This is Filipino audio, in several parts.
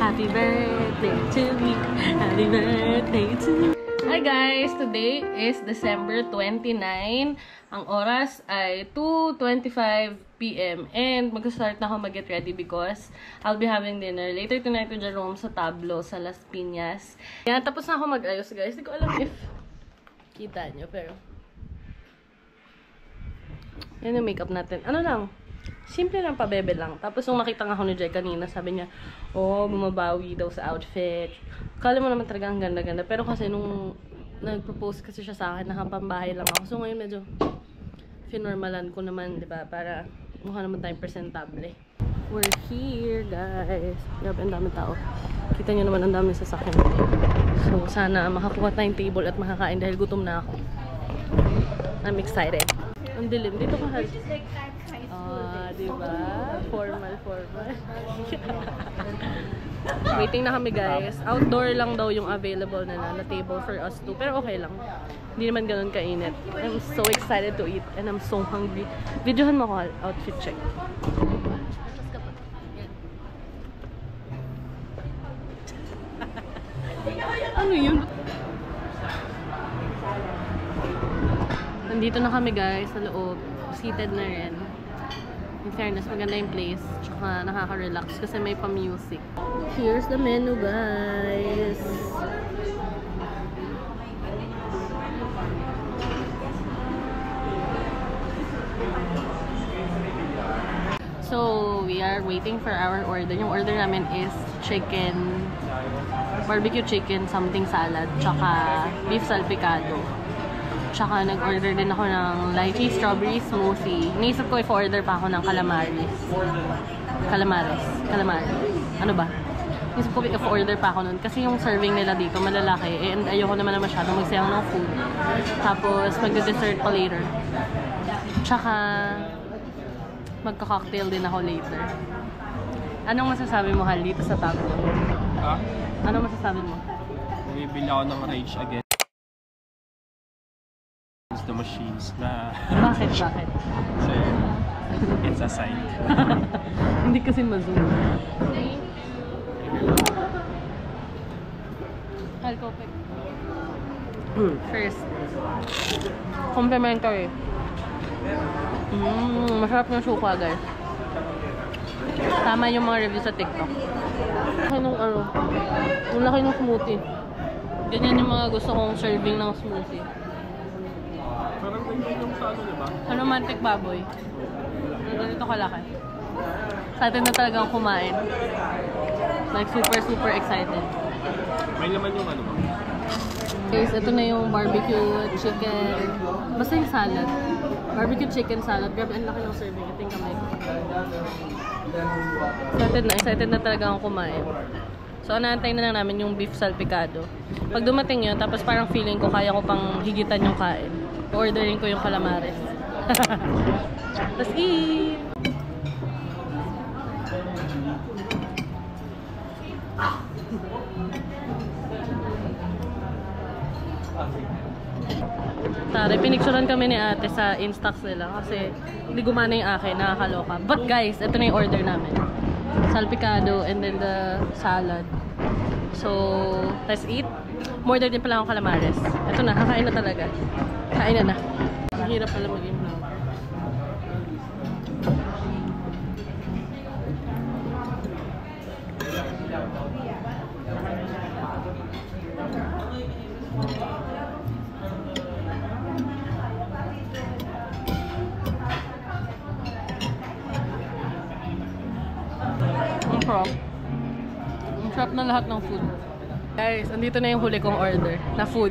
Happy birthday to me. Happy birthday to me. Hi guys! Today is December 29. Ang oras ay 2:25 PM. And mag-start na ako mag-get ready because I'll be having dinner later tonight with Jerome sa Tablo sa Las Piñas. Yan, tapos na ako mag-ayos guys. Hindi ko alam if kita nyo, pero yan yung makeup natin. Ano lang? Simple lang, pabebe lang. Tapos nung nakita nga ako ni Jay kanina, sabi niya, oh, bumabawi daw sa outfit. Kala mo naman talaga ang ganda-ganda. Pero kasi nung nag-propose kasi siya sa akin, nakapambahay lang ako. So ngayon medyo finormalan ko naman, di ba? Para mukha naman tayong presentable. We're here, guys. Grabe, ang daming tao. Kita niyo naman ang daming sasakyan. So sana makakuha tayong table at makakain dahil gutom na ako. I'm excited. Ang dilim. Dito ka, Hal. Diba? Formal. Waiting na kami, guys. Outdoor lang daw yung available na table for us too. Pero okay lang. Hindi naman ganun kainit. I'm so excited to eat and I'm so hungry. Videohan mo ko, outfit check. Ano yun? Nandito na kami, guys, sa loob. Seated na rin. In fairness, maganda yung place. Tsaka nakaka-relax kasi may pa-music. Here's the menu, guys. So, we are waiting for our order. Yung order namin is chicken, barbecue chicken, something salad, tsaka beef salpicado. Tsaka nag-order din ako ng lychee strawberry smoothie. Naisip ko i-order pa ako ng calamares. Calamari. Ano ba? Naisip ko i-order pa ako nun. Kasi yung serving nila dito malalaki. And ayoko naman na masyadong magsayang ng food. Tapos magde-dessert pa later. Tsaka magka-cocktail din ako later. Anong masasabi mo, Hal, dito sa Tablo? Ha? Anong masasabi mo? Bumibili ako ng Rage Against the Machines na... Bakit? Kasi it's a sign. Hindi kasi ma-zoom. Alcopec. First. Complimentary. Masarap yung suka, guys. Tama yung mga review sa TikTok. Ang laki ng smoothie. Ganyan yung mga gusto kong serving ng smoothie. Parang ganyan yung sa ano, diba? Sa romantic baboy. Ganito kalaki. Excited na talagang kumain. Like super excited. May naman yung ano ba? Guys, ito na yung barbecue chicken. Basta yung salad. Barbecue chicken salad. Grabe, ang laki ng serving. Ito yung kamay ko. Excited na talaga akong kumain. So, anaantay na lang namin yung beef salpicado. Pag dumating yun, tapos parang feeling ko kaya ko pang higitan yung kain. Ordering ko yung calamares. Let's eat! Tara, pinicturean kami ni ate sa Instax nila kasi hindi gumana yung akin, nakakaloka. But guys, ito na yung order namin. Salpicado and then the salad. So, let's eat. Order din pala akong calamares. Ito na, kakain na talaga. Kain na. Ang hirap pala maging vlog. Ang sarap na lahat ng food. Guys, andito na yung huli kong order na food.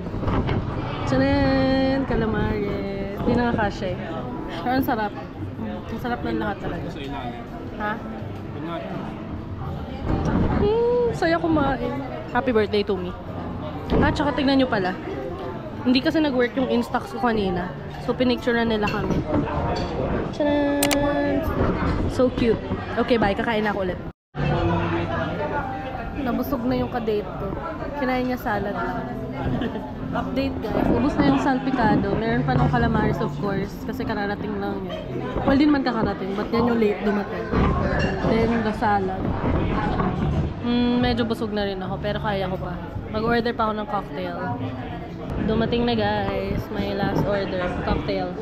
Tchanan! Calamares. Hindi na nakasya eh. Pero ang sarap. Ang sarap ng lahat talaga. Sa ilalim. Ha? Saya kumain. Happy birthday to me. Tsaka tignan nyo pala. Hindi kasi nag-work yung Instax ko kanina. So, pinicture na nila kami. Tchanan! So cute. Okay, bye. Kakain na ako ulit. Nabusog na yung ka-date ko. Kinain niya salad lang. Update guys. Ubus na yung salpicado. Meron pa ng calamares of course. Kasi kararating lang yan. Well, din man kakarating. But yan yung late dumating. Then the salad. medyo busog na rin ako, pero kaya ko pa. Mag-order pa ako ng cocktail. Dumating na guys, my last order, cocktail.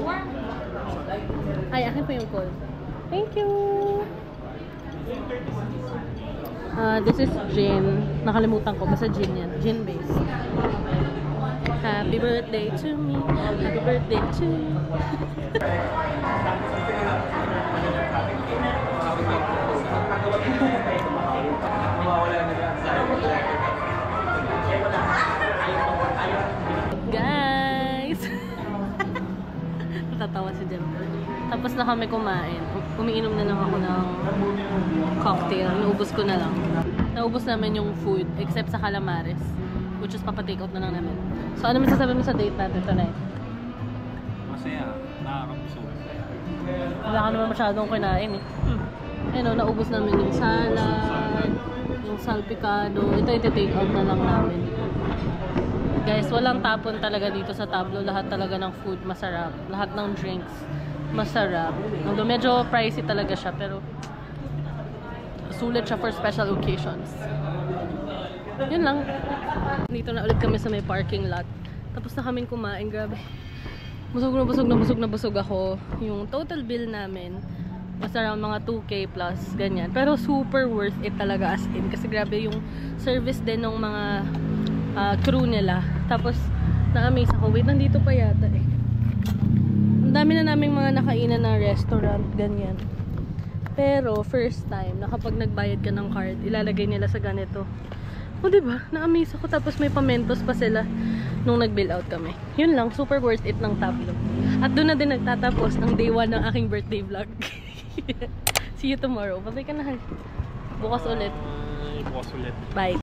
Ay, akin pa yung call. Thank you! This is gin. Nakalimutan ko, basta gin yan. Gin base. Happy birthday to me. Happy birthday to you. Guys! Natatawa si Jem. Tapos na kami kumain. Umiinom na lang ako ng cocktail. Naubos ko na lang. Naubos namin yung food except sa calamares, which is papa-take out na lang namin. So ano masasabi mo sa date natin tonight? Masaya. Nakakabusog. Wala ka naman masyadong kinain eh. Ayun, naubos namin yung salad, yung salpicado. Ito iti-take out na lang namin. Guys, walang tapon talaga dito sa Tablo. Lahat talaga ng food masarap. Lahat ng drinks masarap. Although medyo pricey talaga siya, pero sulit siya for special occasions. Yun lang. Dito na ulit kami sa may parking lot. Tapos na kaming kumain. Grabe. Busog ako. Yung total bill namin was around mga 2K plus, ganyan. Pero super worth it talaga as in. Kasi grabe yung service din ng mga crew nila. Tapos, na-amaze ako. Wait, nandito pa yata eh. Ang dami na naming mga nakainan na restaurant, ganyan. Pero, first time, na kapag nagbayad ka ng card, ilalagay nila sa ganito. O, diba? Na-amaze ako. Tapos may pamentos pa sila nung nag-bill out kami. Yun lang, super worth it ng Tablo. At doon na din nagtatapos ng day 1 ng aking birthday vlog. See you tomorrow. Babay ka na, Han. Bukas ulit. Bukas ulit. Bye.